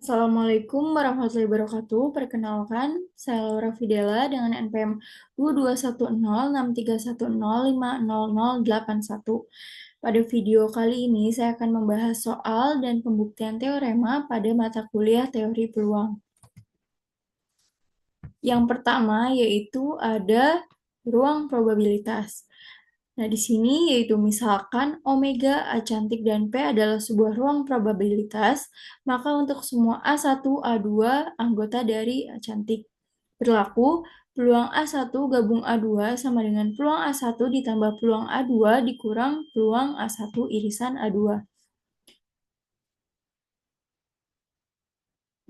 Assalamualaikum warahmatullahi wabarakatuh. Perkenalkan, saya Laura Fidela dengan NPM 221063105081. Pada video kali ini, saya akan membahas soal dan pembuktian teorema pada mata kuliah teori peluang. Yang pertama yaitu ada ruang probabilitas. Nah, di sini yaitu misalkan omega, A cantik, dan P adalah sebuah ruang probabilitas, maka untuk semua A1, A2 anggota dari A cantik berlaku peluang A1 gabung A2 sama dengan peluang A1 ditambah peluang A2 dikurang peluang A1 irisan A2.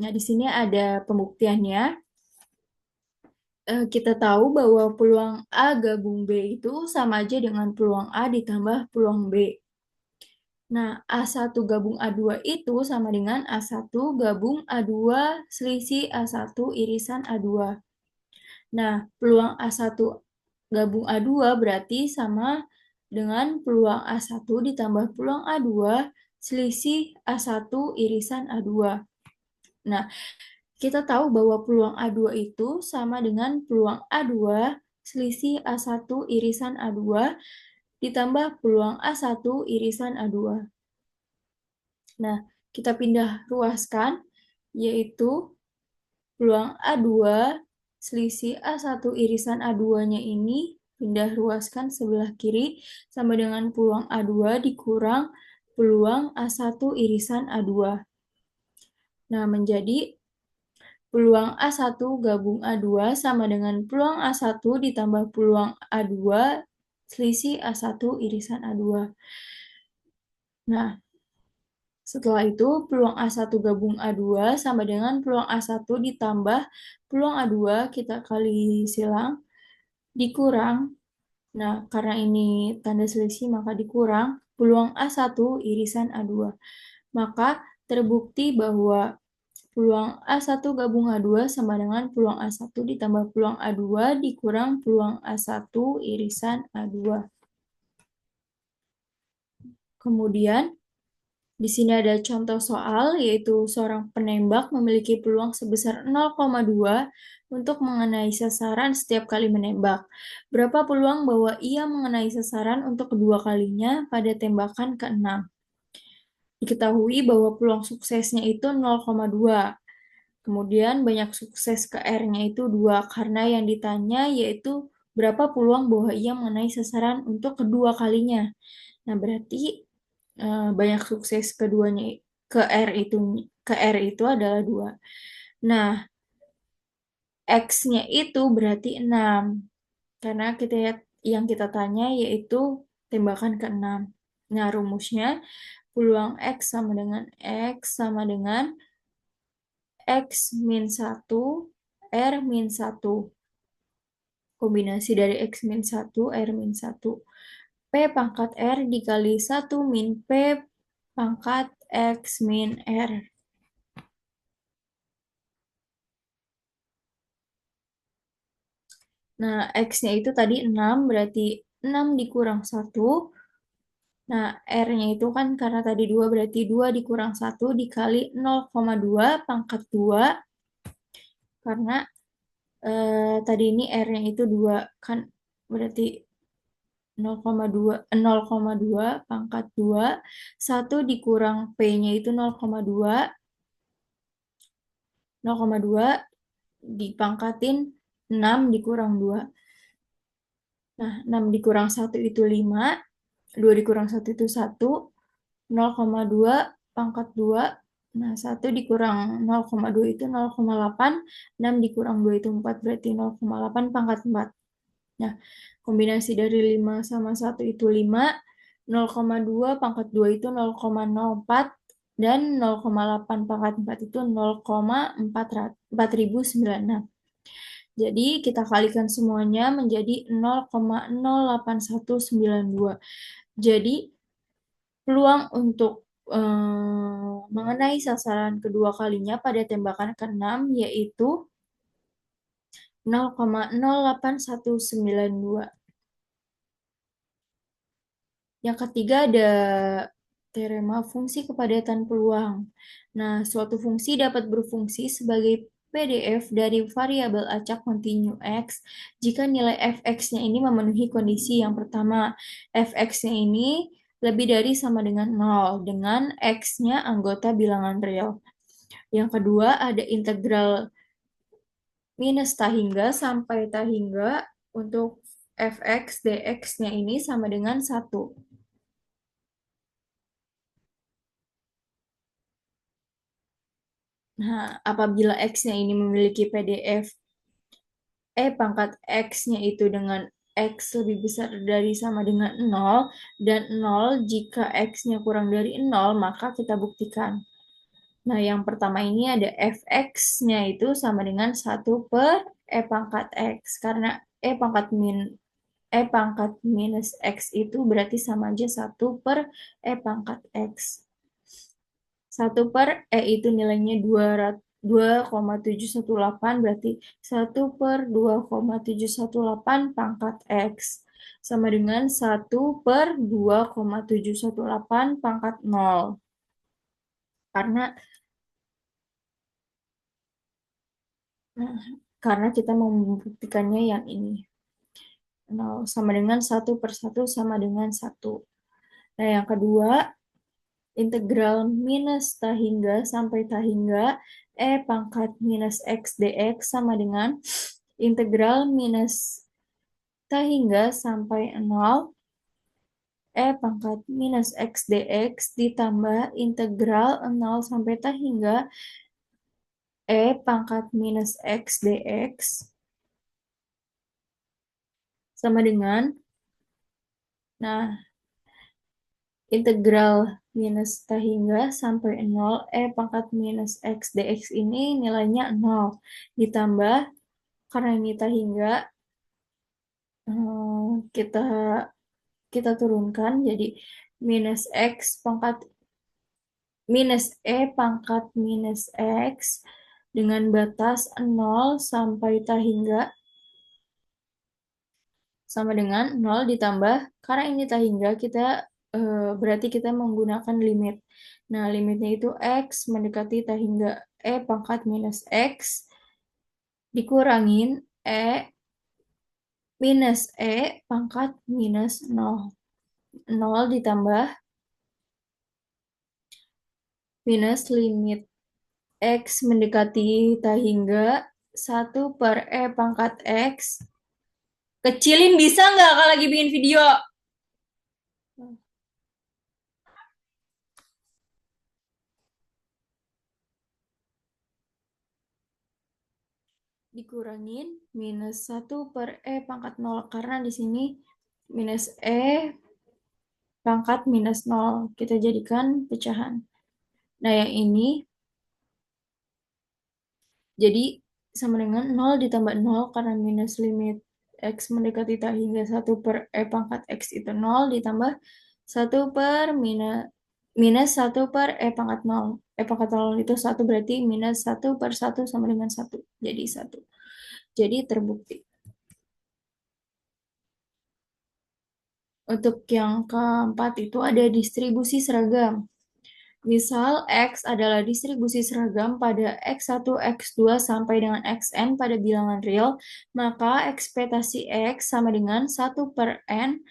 Nah, di sini ada pembuktiannya. Kita tahu bahwa peluang A gabung B itu sama aja dengan peluang A ditambah peluang B. Nah, A1 gabung A2 itu sama dengan A1 gabung A2 selisih A1 irisan A2. Nah, peluang A1 gabung A2 berarti sama dengan peluang A1 ditambah peluang A2 selisih A1 irisan A2. Nah, kita tahu bahwa peluang A2 itu sama dengan peluang A2 selisih A1 irisan A2 ditambah peluang A1 irisan A2. Nah, kita pindah ruaskan, yaitu peluang A2 selisih A1 irisan A2-nya ini pindah ruaskan sebelah kiri sama dengan peluang A2 dikurang peluang A1 irisan A2. Nah, menjadi peluang A1 gabung A2 sama dengan peluang A1 ditambah peluang A2 selisih A1 irisan A2. Nah, setelah itu, peluang A1 gabung A2 sama dengan peluang A1 ditambah peluang A2 kita kali silang, dikurang. Nah, karena ini tanda selisih maka dikurang peluang A1 irisan A2. Maka terbukti bahwa peluang A1 gabung A2 sama dengan peluang A1 ditambah peluang A2 dikurang peluang A1 irisan A2. Kemudian, di sini ada contoh soal, yaitu seorang penembak memiliki peluang sebesar 0,2 untuk mengenai sasaran setiap kali menembak. Berapa peluang bahwa ia mengenai sasaran untuk kedua kalinya pada tembakan ke-6? Diketahui bahwa peluang suksesnya itu 0,2. Kemudian banyak sukses ke R-nya itu 2, karena yang ditanya yaitu berapa peluang bahwa ia mengenai sasaran untuk kedua kalinya. Nah, berarti banyak sukses keduanya ke R itu adalah 2. Nah, X-nya itu berarti 6. Karena yang kita tanya yaitu tembakan ke-6. Nah, rumusnya peluang X sama dengan X sama dengan X min 1 R min 1. Kombinasi dari X min 1 R min 1. P pangkat R dikali 1 min P pangkat X min R. Nah, X-nya itu tadi 6, berarti 6 dikurang 1. Nah, R-nya itu kan karena tadi 2, berarti 2 dikurang 1 dikali 0,2 pangkat 2. Karena tadi ini R-nya itu 2, kan berarti 0,2, 0,2 pangkat 2. 1 dikurang P-nya itu 0,2. 0,2 dipangkatin 6 dikurang 2. Nah, 6 dikurang 1 itu 5, 2 dikurang 1 itu 1, 0,2 pangkat 2, nah 1 dikurang 0,2 itu 0,8, 6 dikurang 2 itu 4, berarti 0,8 pangkat 4. Nah, kombinasi dari 5 sama 1 itu 5, 0,2 pangkat 2 itu 0,04, dan 0,8 pangkat 4 itu 0,4096. Jadi kita kalikan semuanya menjadi 0,08192. Jadi peluang untuk mengenai sasaran kedua kalinya pada tembakan ke-6 yaitu 0,08192. Yang ketiga ada teorema fungsi kepadatan peluang. Nah, suatu fungsi dapat berfungsi sebagai PDF dari variabel acak kontinu X jika nilai fx-nya ini memenuhi kondisi yang pertama. Fx-nya ini lebih dari sama dengan 0 dengan x-nya anggota bilangan real. Yang kedua ada integral minus tahingga sampai tahingga untuk fx dx-nya ini sama dengan 1. Nah, apabila x-nya ini memiliki PDF pangkat x-nya itu dengan x lebih besar dari sama dengan 0 dan 0 jika x-nya kurang dari 0, maka kita buktikan. Nah, yang pertama ini ada fx-nya itu sama dengan 1 per pangkat x. Karena pangkat minus x itu berarti sama aja 1 per pangkat x. 1 per itu nilainya 2,718 berarti 1 per 2,718 pangkat X sama dengan 1 per 2,718 pangkat 0. Karena nah, karena kita mau membuktikannya yang ini. 0 sama dengan 1 per 1 sama dengan 1. Nah, yang kedua, integral minus tahingga sampai tahingga pangkat minus x dx sama dengan integral minus tahingga sampai 0 pangkat minus x dx ditambah integral 0 sampai tahingga pangkat minus x dx sama dengan, nah, integral minus tahingga sampai 0 pangkat minus x dx ini nilainya 0 ditambah karena ini tahingga kita kita turunkan jadi minus x pangkat minus pangkat minus x dengan batas 0 sampai tahingga sama dengan 0 ditambah karena ini tahingga kita berarti kita menggunakan limit. Nah, limitnya itu x mendekati tahingga pangkat minus x dikurangin minus pangkat minus 0. 0 ditambah minus limit x mendekati tahingga 1 per pangkat x. Kecilin bisa nggak kalau lagi bikin video? Dikurangin minus 1 per pangkat 0 karena di sini minus pangkat minus 0 kita jadikan pecahan. Nah, yang ini jadi sama dengan 0 ditambah 0 karena minus limit x mendekati tak hingga 1 per pangkat x itu 0 ditambah 1 per minus 1 per pangkat 0. Pangkat 0 itu 1 berarti minus 1 per 1 sama dengan 1. Jadi 1. Jadi terbukti. Untuk yang keempat itu ada distribusi seragam. Misal X adalah distribusi seragam pada X1, X2 sampai dengan Xn pada bilangan real, maka ekspektasi X sama dengan 1 per N,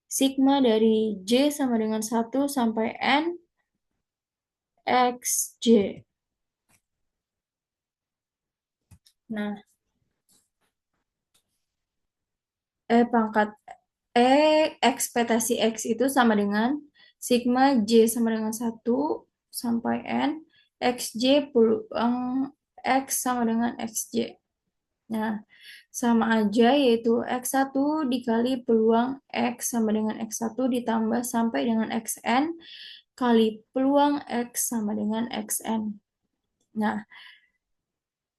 sigma dari J sama dengan 1 sampai N, XJ. Nah, pangkat ekspektasi X itu sama dengan sigma J sama dengan 1 sampai N, XJ peluang X sama dengan XJ. Nah, sama aja yaitu X1 dikali peluang X sama dengan X1 ditambah sampai dengan XN kali peluang X sama dengan XN. Nah,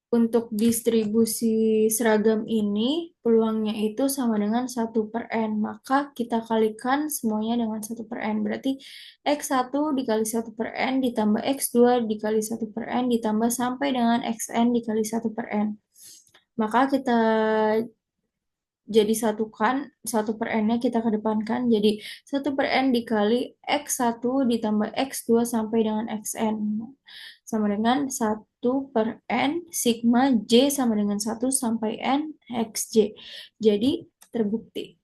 untuk distribusi seragam ini peluangnya itu sama dengan 1 per N. Maka kita kalikan semuanya dengan 1 per N. Berarti X1 dikali 1 per N ditambah X2 dikali 1 per N ditambah sampai dengan XN dikali 1 per N. Maka kita jadi satukan, 1/n-nya kita kedepankan, jadi 1/n dikali X1 ditambah X2 sampai dengan Xn. Sama dengan 1/n sigma J sama dengan 1 sampai N Xj. Jadi terbukti.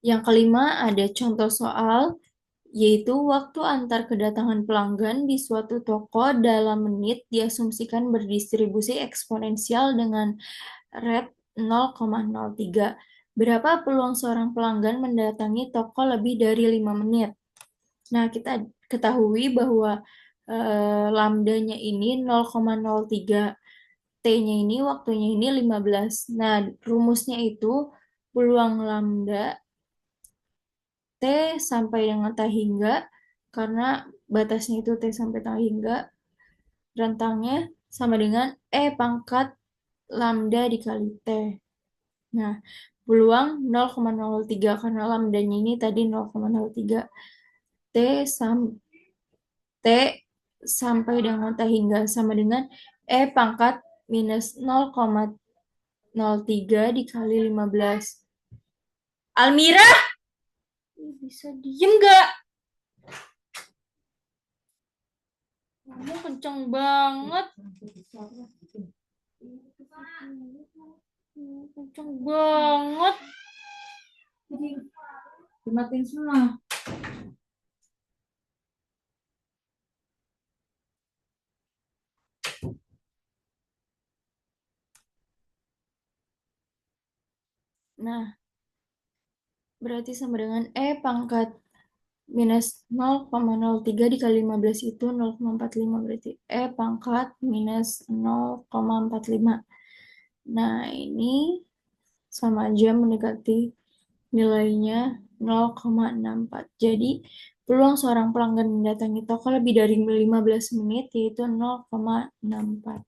Yang kelima ada contoh soal, yaitu waktu antar kedatangan pelanggan di suatu toko dalam menit diasumsikan berdistribusi eksponensial dengan rate 0,03. Berapa peluang seorang pelanggan mendatangi toko lebih dari 5 menit? Nah, kita ketahui bahwa lambdanya ini 0,03. T-nya ini, waktunya ini 15. Nah, rumusnya itu peluang lambda T sampai dengan T hingga, karena batasnya itu T sampai T hingga, rentangnya sama dengan E pangkat lambda dikali T. Nah, peluang 0,03 karena lambdanya ini tadi 0,03. T T sampai dengan T hingga sama dengan E pangkat minus 0,03 dikali 15. Almira, bisa diem gak? Kamu kenceng banget. Kenceng banget. Dimatiin semua. Nah, berarti sama dengan E pangkat minus 0,03 dikali 15 itu 0,45. Berarti E pangkat minus 0,45. Nah, ini sama aja mendekati nilainya 0,64. Jadi, peluang seorang pelanggan mendatangi toko lebih dari 15 menit yaitu 0,64.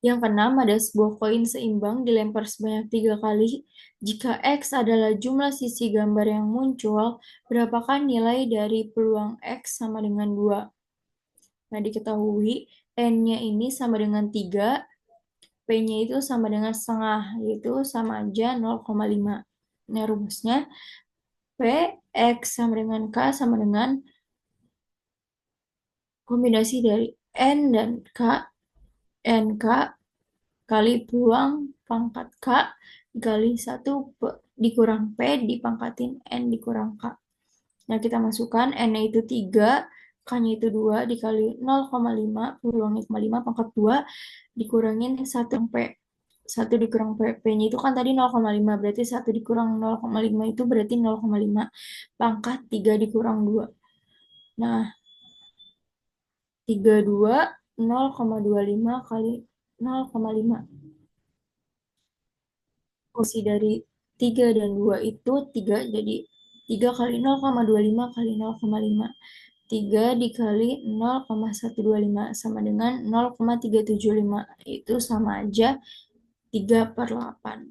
Yang keenam, ada sebuah koin seimbang dilempar sebanyak 3 kali. Jika X adalah jumlah sisi gambar yang muncul, berapakah nilai dari peluang X sama dengan 2? Nah, diketahui N-nya ini sama dengan 3, P-nya itu sama dengan setengah, yaitu sama aja 0,5. Nah, rumusnya P, X sama dengan K sama dengan kombinasi dari N dan K, NK kali peluang pangkat K dikali 1 dikurang P dipangkatin N dikurang K. Nah, kita masukkan N-nya itu 3, K-nya itu 2 dikali 0,5, peluangnya 0,5 pangkat 2 dikurangin 1 P. 1 dikurang P, P-nya itu kan tadi 0,5, berarti 1 dikurang 0,5 itu berarti 0,5 pangkat 3 dikurang 2. Nah, 32 0,25 kali 0,5. Kursi dari 3 dan 2 itu 3, jadi 3 kali 0,25 kali 0,5. 3 dikali 0,125 sama dengan 0,375. Itu sama aja 3/8.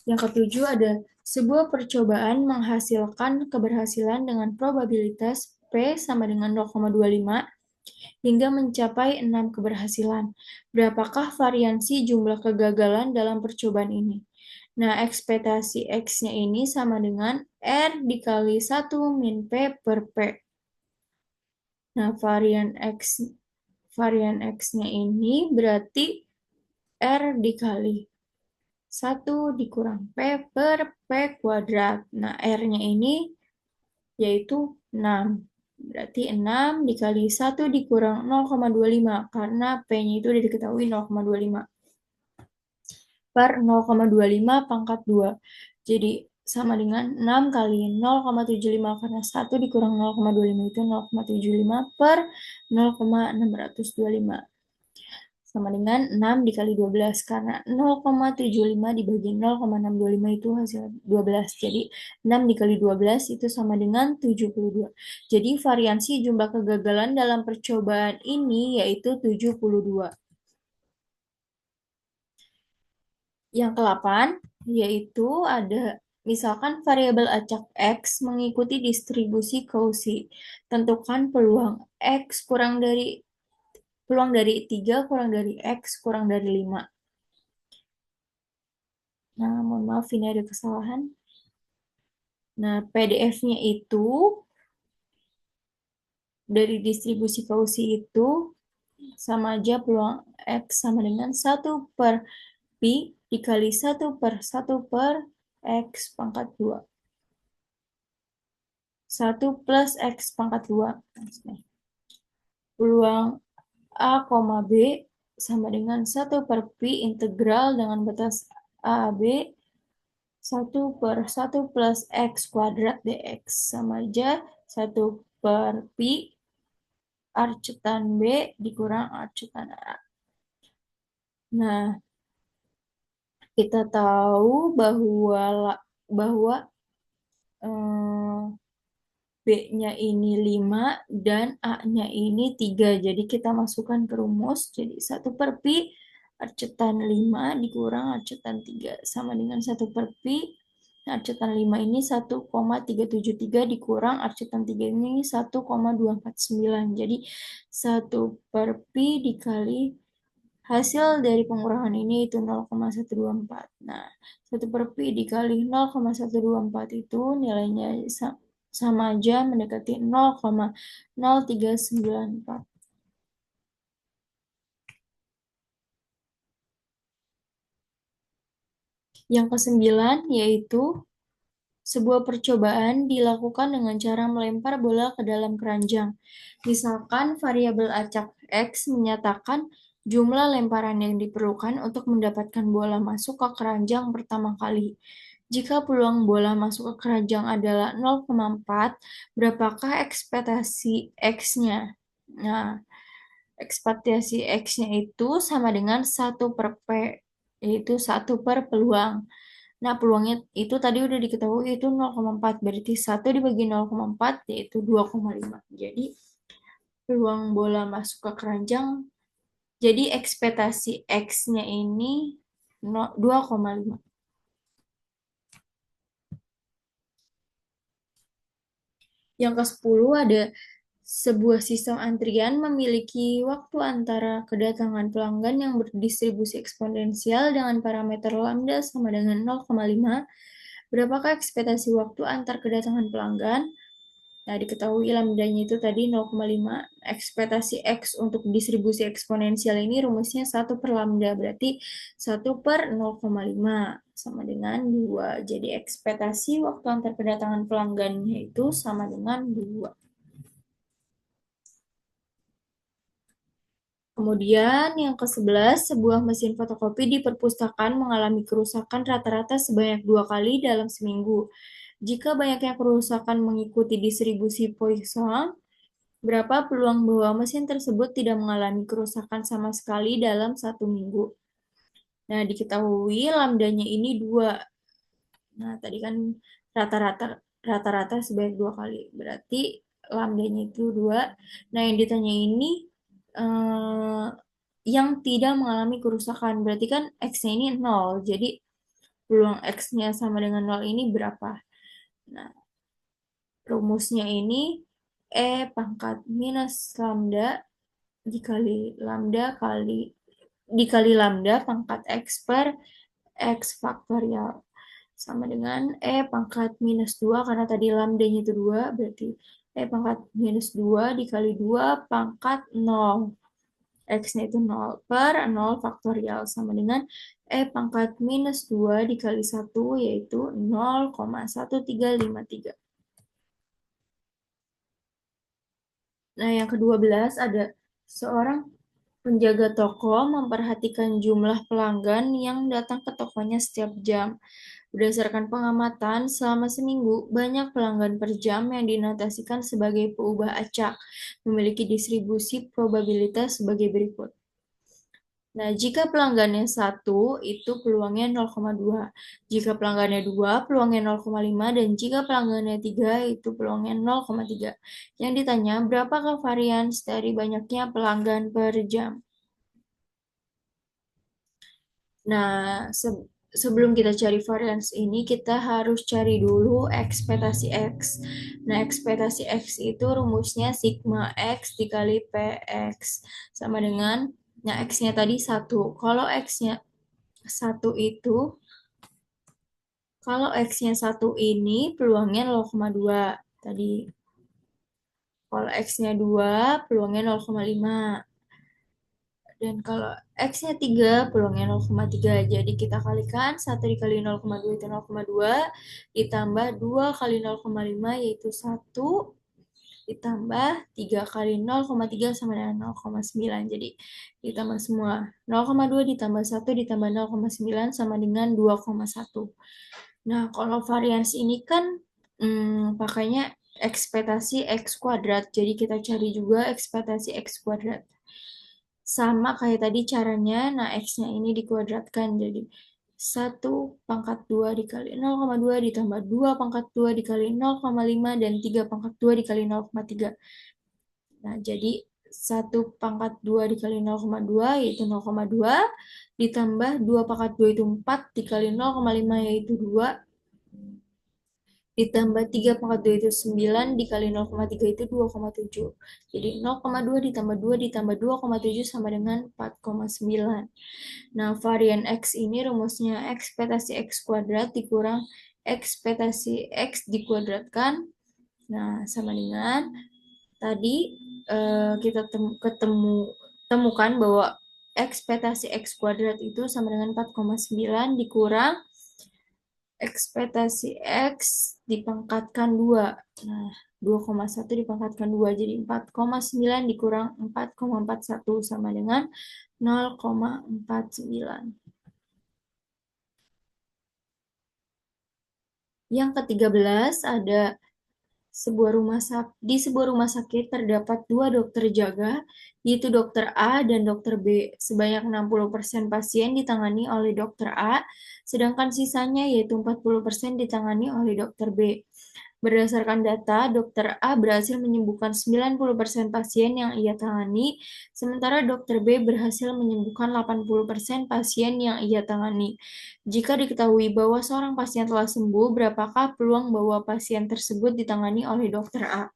Yang ketujuh ada sebuah percobaan menghasilkan keberhasilan dengan probabilitas P sama dengan 0,25 hingga mencapai 6 keberhasilan. Berapakah variansi jumlah kegagalan dalam percobaan ini? Nah, ekspektasi X-nya ini sama dengan R dikali 1 min P per P. Nah, varian X-nya ini berarti R dikali 1 dikurang P per P kuadrat. Nah, R-nya ini yaitu 6. Berarti 6 dikali 1 dikurang 0,25 karena P-nya itu udah diketahui 0,25 per 0,25 pangkat 2. Jadi sama dengan 6 kali 0,75 karena 1 dikurang 0,25 itu 0,75 per 0,625. Sama dengan 6 dikali 12 karena 0,75 dibagi 0,625 itu hasil 12. Jadi 6 dikali 12 itu sama dengan 72. Jadi variansi jumlah kegagalan dalam percobaan ini yaitu 72. Yang ke-8 yaitu ada Misalkan variabel acak X mengikuti distribusi Cauchy. Tentukan peluang dari 3 kurang dari X kurang dari 5. Nah, mohon maaf ini ada kesalahan. Nah, PDF-nya itu dari distribusi Cauchy itu sama aja peluang X sama dengan 1/pi dikali 1/1 per X pangkat 2. 1 plus X pangkat 2. Peluang A, B sama dengan 1/pi integral dengan batas A, B 1/1 plus X kuadrat dx sama aja 1/pi arcetan B dikurang arcetan A. Nah, kita tahu bahwa B-nya ini 5 dan A-nya ini 3. Jadi kita masukkan ke rumus. Jadi 1/pi arcetan 5 dikurang arcetan 3 sama dengan 1/pi arcetan 5 ini 1,373 dikurang arcetan 3 ini 1,249. Jadi 1/pi dikali hasil dari pengurangan ini itu 0,124. Nah, 1/pi dikali 0,124 itu nilainya sama aja mendekati 0,0394. Yang kesembilan yaitu sebuah percobaan dilakukan dengan cara melempar bola ke dalam keranjang. Misalkan variabel acak X menyatakan jumlah lemparan yang diperlukan untuk mendapatkan bola masuk ke keranjang pertama kali. Jika peluang bola masuk ke keranjang adalah 0,4, berapakah ekspektasi X-nya? Nah, ekspektasi X-nya itu sama dengan 1/P, yaitu 1 per peluang. Nah, peluangnya itu tadi udah diketahui itu 0,4. Berarti 1 dibagi 0,4 yaitu 2,5. Jadi, peluang bola masuk ke keranjang, jadi ekspektasi X-nya ini 2,5. Yang ke-10 ada sebuah sistem antrian memiliki waktu antara kedatangan pelanggan yang berdistribusi eksponensial dengan parameter lambda sama dengan 0,5. Berapakah ekspektasi waktu antar kedatangan pelanggan? Nah, diketahui lambdanya itu tadi 0,5. Ekspektasi X untuk distribusi eksponensial ini rumusnya 1 per lambda, berarti 1 per 0,5 sama dengan 2. Jadi ekspektasi waktu antar kedatangan pelanggannya itu sama dengan 2. Kemudian yang ke-11, sebuah mesin fotokopi di perpustakaan mengalami kerusakan rata-rata sebanyak 2 kali dalam seminggu. Jika banyaknya kerusakan mengikuti distribusi Poisson, berapa peluang bahwa mesin tersebut tidak mengalami kerusakan sama sekali dalam 1 minggu? Nah, diketahui lambdanya ini 2. Nah, tadi kan rata-rata sebanyak 2 kali. Berarti lambdanya itu 2. Nah, yang ditanya ini yang tidak mengalami kerusakan. Berarti kan X-nya ini 0. Jadi peluang X-nya sama dengan 0 ini berapa? Nah, rumusnya ini E pangkat minus lambda dikali lambda pangkat X per X faktorial sama dengan E pangkat minus 2 karena tadi lambdanya itu 2 berarti E pangkat minus 2 dikali 2 pangkat 0. X-nya itu 0 per 0 faktorial sama dengan E pangkat minus 2 dikali 1 yaitu 0,1353. Nah, yang ke-12 ada seorang penjaga toko memperhatikan jumlah pelanggan yang datang ke tokonya setiap jam. Berdasarkan pengamatan, selama seminggu, banyak pelanggan per jam yang dinotasikan sebagai peubah acak, memiliki distribusi probabilitas sebagai berikut. Nah, jika pelanggannya 1, itu peluangnya 0,2. Jika pelanggannya 2, peluangnya 0,5. Dan jika pelanggannya 3, itu peluangnya 0,3. Yang ditanya, berapakah varians dari banyaknya pelanggan per jam? Nah, sebelum kita cari varians ini, kita harus cari dulu ekspektasi X. Nah, ekspektasi X itu rumusnya sigma X dikali PX. Sama dengan, nah X-nya tadi 1. Kalau X-nya 1 ini peluangnya 0,2 tadi. Kalau X-nya 2, peluangnya 0,5. Dan kalau X-nya 3, peluangnya 0,3. Jadi kita kalikan 1 dikali 0,2 itu 0,2, ditambah 2 kali 0,5 yaitu 1, ditambah 3 kali 0,3 sama dengan 0,9. Jadi ditambah semua. 0,2 ditambah 1 ditambah 0,9 sama dengan 2,1. Nah, kalau varians ini kan pakainya ekspektasi X kuadrat. Jadi kita cari juga ekspektasi X kuadrat. Sama kayak tadi caranya, nah X-nya ini dikuadratkan. Jadi 1 pangkat 2 dikali 0,2 ditambah 2 pangkat 2 dikali 0,5 dan 3 pangkat 2 dikali 0,3. Nah, jadi 1 pangkat 2 dikali 0,2 yaitu 0,2, ditambah 2 pangkat 2 itu 4 dikali 0,5 yaitu 2, ditambah 3 pangkat 2 itu 9 dikali 0,3 itu 2,7. Jadi 0,2 ditambah 2 ditambah 2,7 sama dengan 4,9. Nah, varian X ini rumusnya ekspektasi X kuadrat dikurang ekspektasi X dikuadratkan. Nah, sama dengan tadi kita temukan bahwa ekspektasi X kuadrat itu sama dengan 4,9 dikurang ekspektasi X dipangkatkan 2. Nah, 2,1 dipangkatkan 2 jadi 4,9 dikurang 4,41 sama dengan 0,49. Yang ke-13 ada di sebuah rumah sakit terdapat dua dokter jaga, yaitu dokter A dan dokter B. Sebanyak 60% pasien ditangani oleh dokter A, sedangkan sisanya yaitu 40% ditangani oleh dokter B. Berdasarkan data, dokter A berhasil menyembuhkan 90% pasien yang ia tangani, sementara dokter B berhasil menyembuhkan 80% pasien yang ia tangani. Jika diketahui bahwa seorang pasien telah sembuh, berapakah peluang bahwa pasien tersebut ditangani oleh dokter A?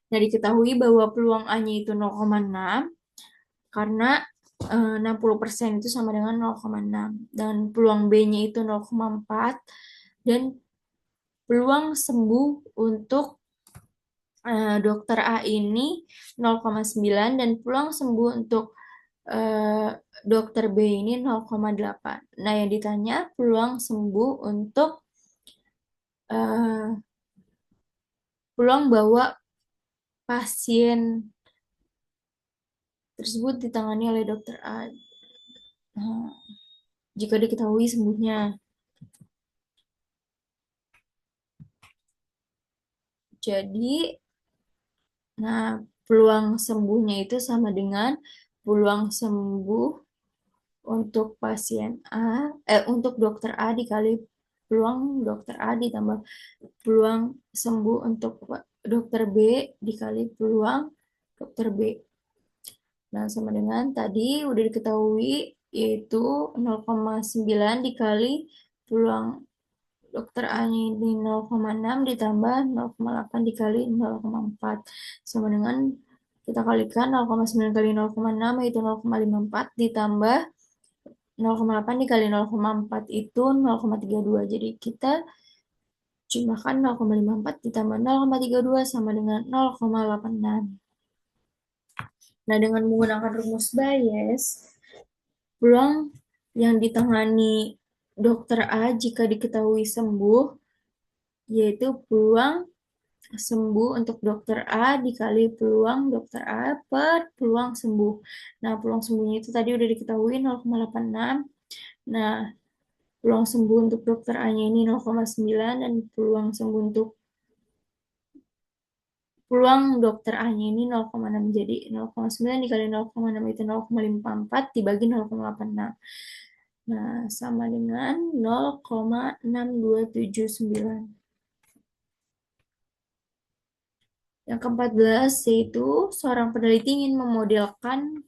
Nah, diketahui bahwa peluang A-nya itu 0,6, karena 60% itu sama dengan 0,6. Dan peluang B-nya itu 0,4, dan peluang sembuh untuk dokter A ini 0,9 dan peluang sembuh untuk eh, dokter B ini 0,8. Nah, yang ditanya peluang sembuh untuk eh, peluang bahwa pasien tersebut ditangani oleh dokter A jika diketahui sembuhnya. Jadi, nah peluang sembuhnya itu sama dengan peluang sembuh untuk pasien untuk dokter A dikali peluang dokter A ditambah peluang sembuh untuk dokter B dikali peluang dokter B. Nah, sama dengan tadi udah diketahui yaitu 0,9 dikali peluang dokter A-nya ini 0,6 ditambah 0,8 dikali 0,4. Sama dengan kita kalikan 0,9 kali 0,6 yaitu 0,54 ditambah 0,8 dikali 0,4 itu 0,32. Jadi kita jumlahkan 0,54 ditambah 0,32 sama dengan 0,86. Nah, dengan menggunakan rumus Bayes, peluang yang ditangani dokter A jika diketahui sembuh, yaitu peluang sembuh untuk dokter A dikali peluang dokter A per peluang sembuh. Nah, peluang sembuhnya itu tadi udah diketahui 0,86. Nah, peluang sembuh untuk dokter A-nya ini 0,9 dan peluang dokter A-nya ini 0,6. Jadi 0,9 dikali 0,6 itu 0,54 dibagi 0,86. Nah, sama dengan 0,6279. Yang ke-14 yaitu seorang peneliti ingin memodelkan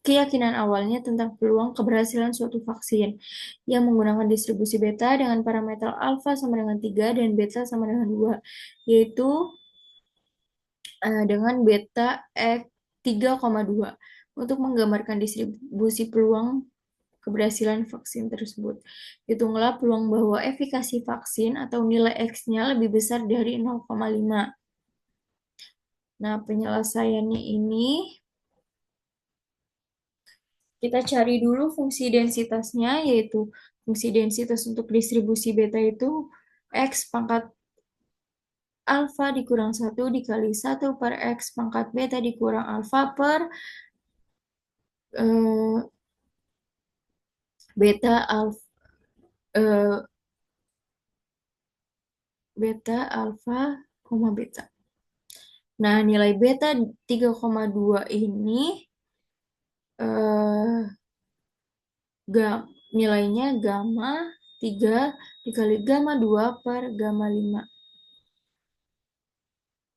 keyakinan awalnya tentang peluang keberhasilan suatu vaksin yang menggunakan distribusi beta dengan parameter alfa sama dengan 3 dan beta sama dengan 2, yaitu dengan beta X 3,2 untuk menggambarkan distribusi peluang keberhasilan vaksin tersebut. Hitunglah peluang bahwa efikasi vaksin atau nilai X-nya lebih besar dari 0,5. Nah, penyelesaiannya ini kita cari dulu fungsi densitasnya, yaitu fungsi densitas untuk distribusi beta itu X pangkat alfa dikurang 1 dikali 1 per X pangkat beta dikurang alfa per eh, beta alfa beta alfa koma beta. Nah, nilai beta 3,2 ini eh, nilainya gamma 3 dikali gamma 2 per gamma 5.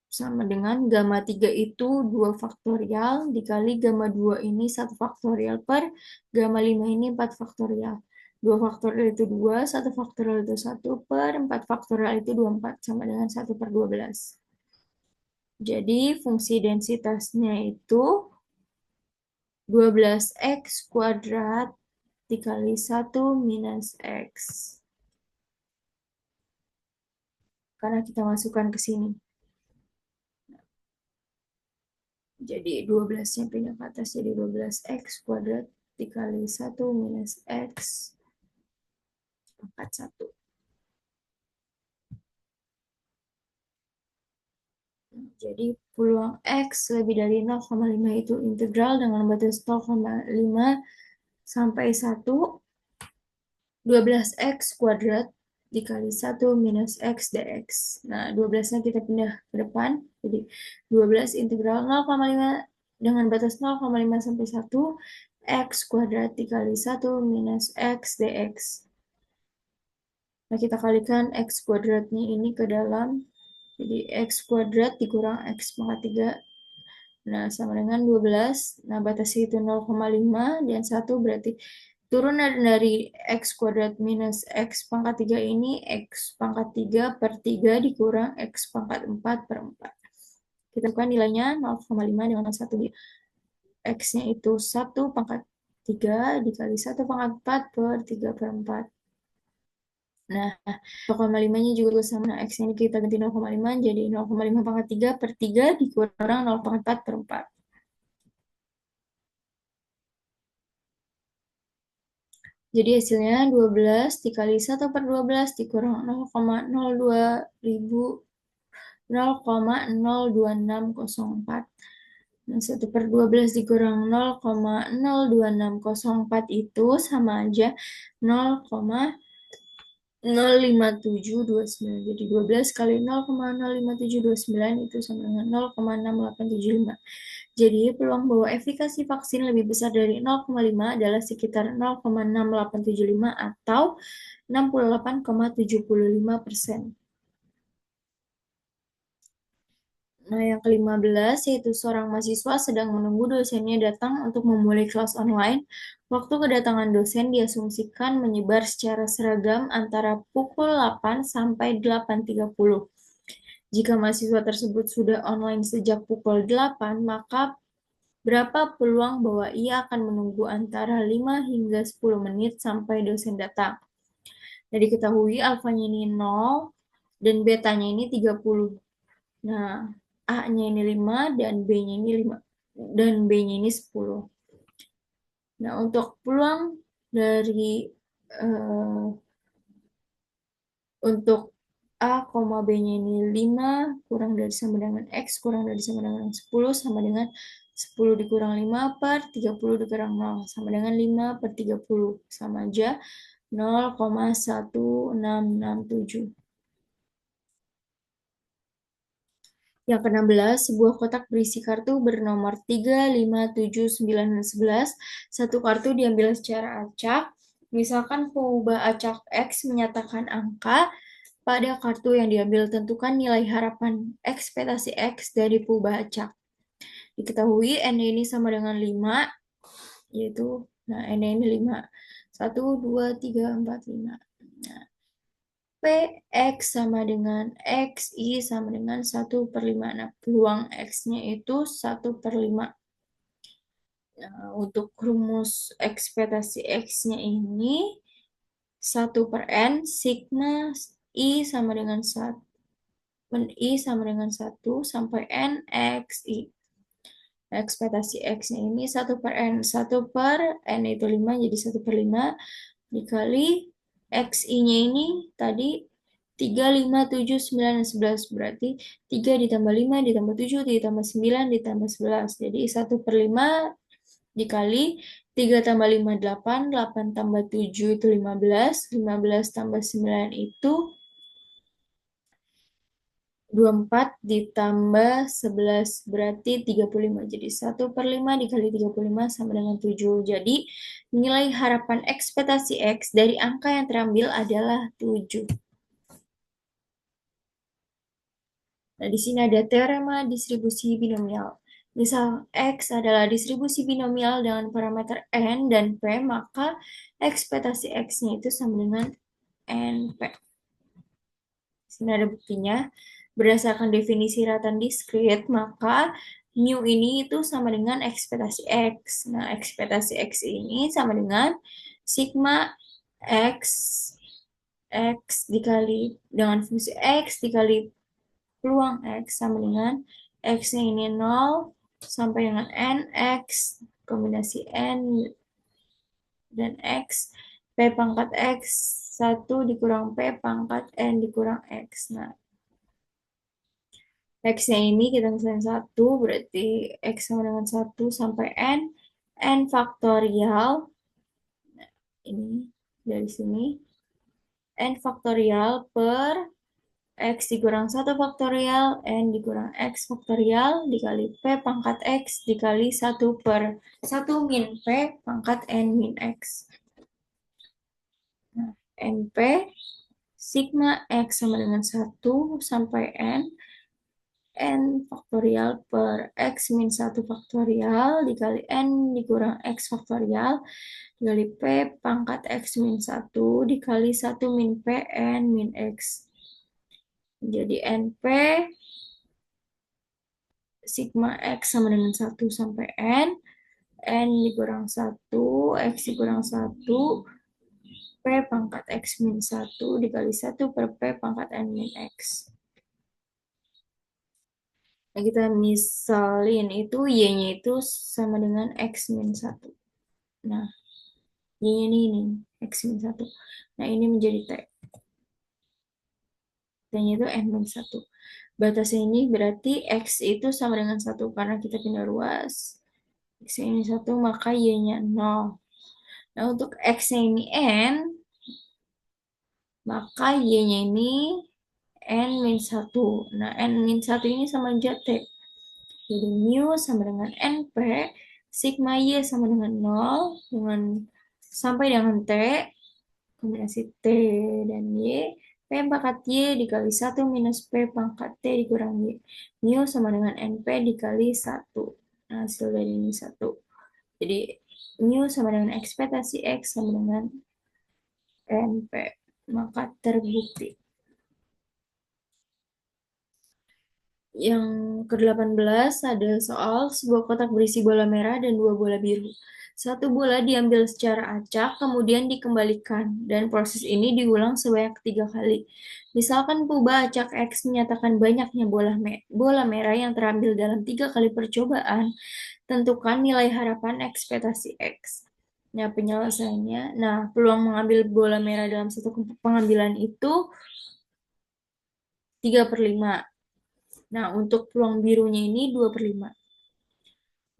Sama dengan gamma 3 itu 2 faktorial dikali gamma 2 ini 1 faktorial per gamma 5 ini 4 faktorial. 2 faktorial itu 2, 1 faktorial itu 1 per 4 faktorial itu 24 sama dengan 1 per 12. Jadi fungsi densitasnya itu 12x kuadrat dikali 1 minus x. Karena kita masukkan ke sini. Jadi 12-nya pindah ke atas jadi 12x kuadrat dikali 1 minus x pangkat 1. Jadi peluang x lebih dari 0,5 itu integral dengan batas 0,5 sampai 1 12x kuadrat dikali 1 minus x dx. Nah, 12-nya kita pindah ke depan. Jadi 12 integral 0,5 dengan batas 0,5 sampai 1 x kuadrat dikali 1 minus x dx. Nah, kita kalikan x kuadratnya ini ke dalam. Jadi x kuadrat dikurang x pangkat 3. Nah, sama dengan 12. Nah, batasnya itu 0,5 dan 1 berarti turunan dari x kuadrat minus x pangkat 3 ini x pangkat 3 per 3 dikurang x pangkat 4 per 4. Kita bukan nilainya 0,5 dengan 1. X-nya itu 1 pangkat 3 dikali 1 pangkat 4 per 3 per 4. Nah, 0,5-nya juga sama. Nah, X ini kita ganti 0,5 jadi 0,5 pangkat 3 per 3 dikurang 0 pangkat 4 per 4. Jadi hasilnya 12 dikali 1 per 12 dikurang 0,02 ribu 0,02604. Nah, 1 per 12 dikurang 0,02604 itu sama aja 0,05729. Jadi 12 kali 0,05729 itu sama dengan 0,6875. Jadi peluang bahwa efikasi vaksin lebih besar dari 0,5 adalah sekitar 0,6875 atau 68,75%. Nah, yang ke-15 yaitu seorang mahasiswa sedang menunggu dosennya datang untuk memulai kelas online. Waktu kedatangan dosen diasumsikan menyebar secara seragam antara pukul 8 sampai 8.30. Jika mahasiswa tersebut sudah online sejak pukul 8, maka berapa peluang bahwa ia akan menunggu antara 5 hingga 10 menit sampai dosen datang? Nah, diketahui alfanya ini 0 dan betanya ini 30. Nah, A-nya ini 5 dan B-nya ini 5 dan B-nya ini 10. Nah, untuk peluang dari untuk A, B-nya ini 5 kurang dari sama dengan X kurang dari sama dengan 10 sama dengan 10 dikurang 5 per 30 dikurang 0 sama dengan 5 per 30 sama aja 0,1667. Yang ke-16, sebuah kotak berisi kartu bernomor 3, 5, 7, 9, dan 11. Satu kartu diambil secara acak. Misalkan pengubah acak X menyatakan angka. Pada kartu yang diambil, tentukan nilai harapan ekspektasi X dari pengubah acak. Diketahui N ini sama dengan 5, yaitu, nah ini 5. 1, 2, 3, 4, 5. Nah, PX sama dengan XI sama dengan 1/5. Nah, peluang X-nya itu 1/5. Nah, untuk rumus ekspektasi X-nya ini 1/n sigma I sama dengan 1. I sama dengan 1 sampai N XI. Ekspektasi X-nya ini 1/n. 1/n itu 5, jadi 1/5 dikali XI-nya ini tadi 3, 5, 7, 9, dan 11. Berarti 3 ditambah 5 ditambah 7 ditambah 9 ditambah 11. Jadi 1/5 dikali 3 tambah 5, 8. 8 tambah 7 itu 15. 15 tambah 9 itu 24 ditambah 11 berarti 35. Jadi 1/5 dikali 35 sama dengan 7. Jadi nilai harapan ekspektasi X dari angka yang terambil adalah 7. Nah, di sini ada teorema distribusi binomial. Misal X adalah distribusi binomial dengan parameter N dan P, maka ekspektasi X-nya itu sama dengan NP. Di sini ada buktinya. Berdasarkan definisi ratan diskrit, maka mu ini itu sama dengan ekspektasi X. Nah, ekspektasi X ini sama dengan sigma X X dikali dengan fungsi X dikali peluang X sama dengan X-nya ini 0 sampai dengan N X kombinasi N dan X P pangkat X 1 dikurang P pangkat N dikurang X. Nah, X-nya ini kita misalnya 1, berarti X sama dengan 1 sampai N. N faktorial, ini dari sini. N faktorial per X dikurang 1 faktorial, N dikurang X faktorial, dikali P pangkat X, dikali 1/1 min P pangkat N min X. Nah, NP sigma X sama dengan 1 sampai N. N faktorial per X min 1 faktorial dikali N dikurang X faktorial dikali P pangkat X min 1 dikali 1 min P N min X. Jadi NP sigma X sama dengan 1 sampai N dikurang 1, X dikurang 1, P pangkat X min 1 dikali 1 per P pangkat N min X. Nah, kita misalin itu Y-nya itu sama dengan X min 1. Nah, Y-nya ini X min 1. Nah, ini menjadi T. T-nya itu N min 1. Batasnya ini berarti X itu sama dengan 1 karena kita pindah ruas. X ini 1, maka Y-nya 0. Nah, untuk X-nya ini N, maka Y-nya ini N min 1. Nah, N min 1 ini sama aja T. Jadi mu sama dengan NP, sigma Y sama dengan 0, dengan sampai dengan T, kombinasi T dan Y, P pangkat Y dikali 1 minus P pangkat T dikurang Y. Mu sama dengan NP dikali 1. Nah, hasil dari ini 1. Jadi, mu sama dengan ekspektasi X sama dengan NP. Maka terbukti. Yang ke-18 ada soal sebuah kotak berisi bola merah dan 2 bola biru. Satu bola diambil secara acak, kemudian dikembalikan, dan proses ini diulang sebanyak 3 kali. Misalkan pubah acak X menyatakan banyaknya bola merah yang terambil dalam 3 kali percobaan, tentukan nilai harapan ekspektasi X. Nah, penyelesaiannya, peluang mengambil bola merah dalam satu pengambilan itu 3/5. Nah, untuk peluang birunya ini 2/5.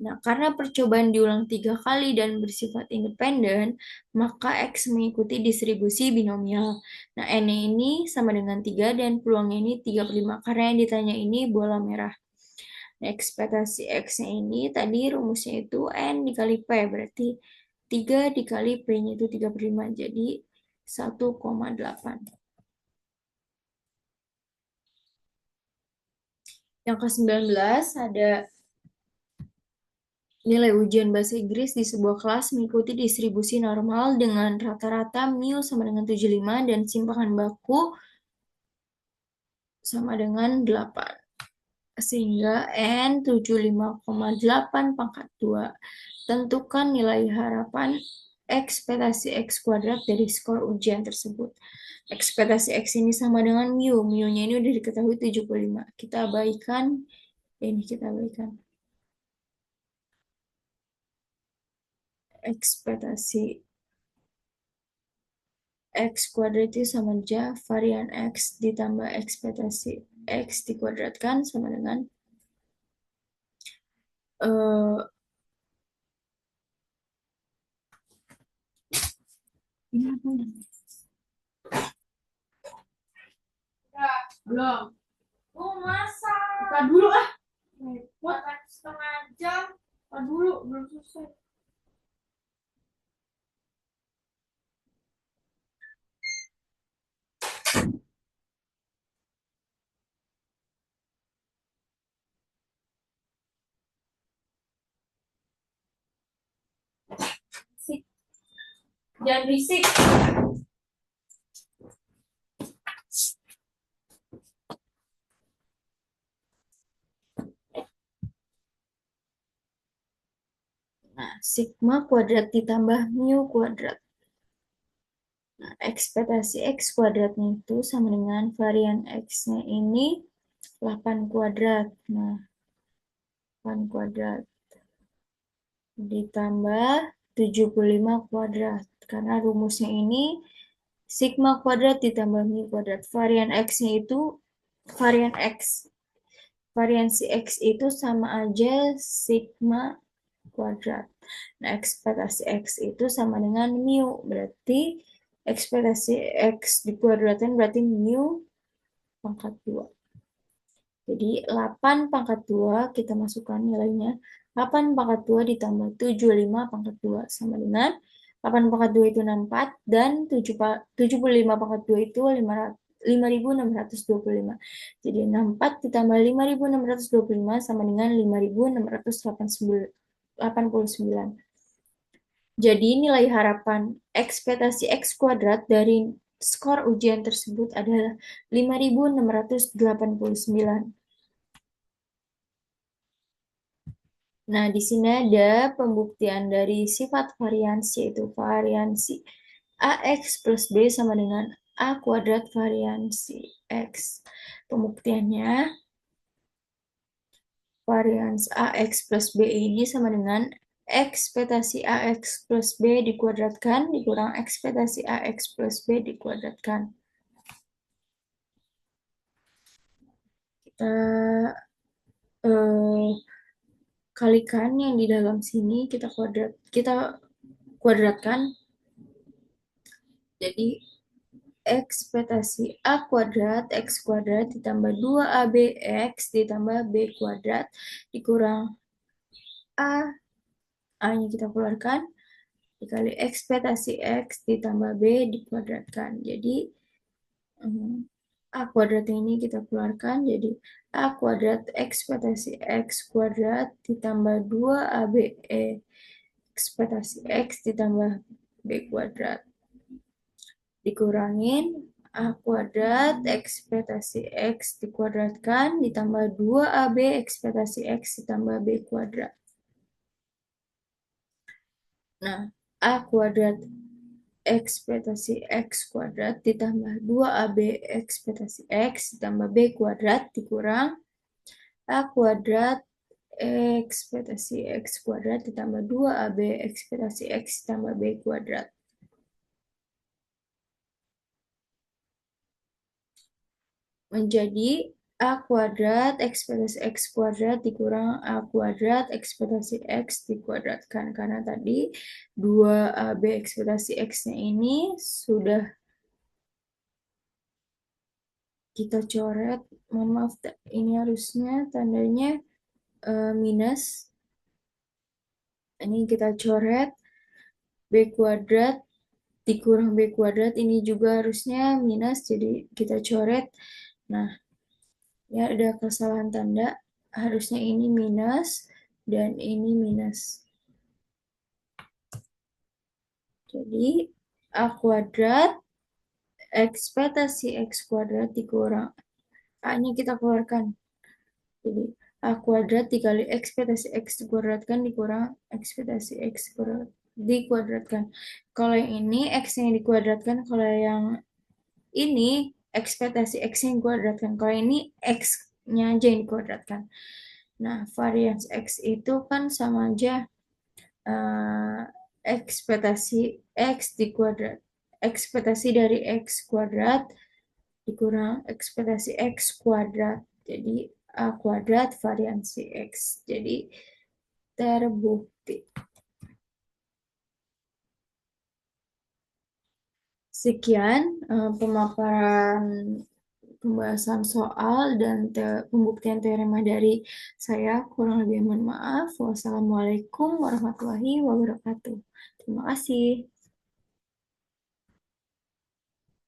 Nah, karena percobaan diulang 3 kali dan bersifat independen, maka X mengikuti distribusi binomial. Nah, N ini sama dengan 3 dan peluangnya ini 3/5. Karena yang ditanya ini bola merah. Nah, ekspektasi X-nya ini tadi rumusnya itu N dikali P. Berarti 3 dikali P-nya itu 3/5. Jadi 1,8. Yang ke-19 ada Nilai ujian bahasa Inggris di sebuah kelas mengikuti distribusi normal dengan rata-rata mu sama dengan 75 dan simpangan baku sama dengan 8. Sehingga N 75,8 pangkat 2. Tentukan nilai harapan ekspektasi X kuadrat dari skor ujian tersebut. Ekspektasi X ini sama dengan mu. Mu-nya ini udah diketahui 75. Kita abaikan. Ini kita abaikan. Ekspektasi X kuadrat itu sama aja varian X ditambah ekspektasi X dikuadratkan sama dengan eh ini apa ya? Belum. Oh, masa? Buka dulu ah. Buat setengah jam. Buka dulu, belum selesai. Sik. Jangan berisik. Nah, sigma kuadrat ditambah mu kuadrat. Nah, ekspektasi X kuadratnya itu sama dengan varian X-nya ini 8 kuadrat. Nah, 8 kuadrat ditambah 75 kuadrat. Karena rumusnya ini sigma kuadrat ditambah mu kuadrat. Varian X-nya itu varian X. Variansi X itu sama aja sigma kuadrat. Nah, ekspektasi X itu sama dengan mu. Berarti ekspektasi X dikuadratkan berarti mu pangkat 2. Jadi 8 pangkat 2 kita masukkan nilainya. 8 pangkat 2 ditambah 75 pangkat 2 sama dengan 8 pangkat 2 itu 64 dan 75 pangkat 2 itu 5.625. Jadi 64 ditambah 5.625 sama dengan 5.689. Jadi nilai harapan ekspektasi X kuadrat dari skor ujian tersebut adalah 5.689. Nah, di sini ada pembuktian dari sifat variansi, yaitu variansi AX plus B sama dengan A kuadrat variansi X. Pembuktiannya, varians AX plus B ini sama dengan ekspektasi AX plus B dikuadratkan dikurang ekspektasi AX plus B dikuadratkan. Kita eh, kalikan yang di dalam sini kita kuadratkan. Jadi ekspektasi A kuadrat X kuadrat ditambah 2AB X ditambah B kuadrat dikurang A, A-nya kita keluarkan, dikali ekspektasi X ditambah B dikuadratkan. Jadi A kuadrat ini kita keluarkan, jadi A kuadrat ekspektasi X kuadrat ditambah 2AB ekspektasi X ditambah B kuadrat. Dikurangin A kuadrat ekspektasi X dikuadratkan ditambah 2AB ekspektasi X ditambah B kuadrat. Nah, A kuadrat ekspektasi X kuadrat ditambah 2AB ekspektasi X ditambah B kuadrat dikurang A kuadrat ekspektasi X kuadrat ditambah 2AB ekspektasi X ditambah B kuadrat. Menjadi A kuadrat ekspektasi X kuadrat dikurang A kuadrat ekspektasi X dikuadratkan. Karena tadi 2AB ekspektasi X-nya ini sudah kita coret. Mohon maaf, ini harusnya tandanya minus. Ini kita coret B kuadrat dikurang B kuadrat. Ini juga harusnya minus, jadi kita coret. Nah, ya ada kesalahan tanda, harusnya ini minus dan ini minus. Jadi A kuadrat ekspektasi X kuadrat dikurang A-nya kita keluarkan. Jadi A kuadrat dikali ekspektasi X dikuadratkan dikurang ekspektasi X kuadrat dikuadratkan. Kalau yang ini X yang dikuadratkan, kalau yang ini ekspektasi X yang dikuadratkan. Kalau ini X-nya aja yang dikuadratkan. Nah, varians X itu kan sama aja eh, ekspektasi X dikuadrat. Ekspektasi dari X kuadrat dikurang ekspektasi X kuadrat. Jadi A kuadrat variansi X. Jadi terbukti. Sekian pemaparan pembahasan soal dan pembuktian teorema dari saya. Kurang lebih mohon maaf. Wassalamualaikum warahmatullahi wabarakatuh. Terima kasih.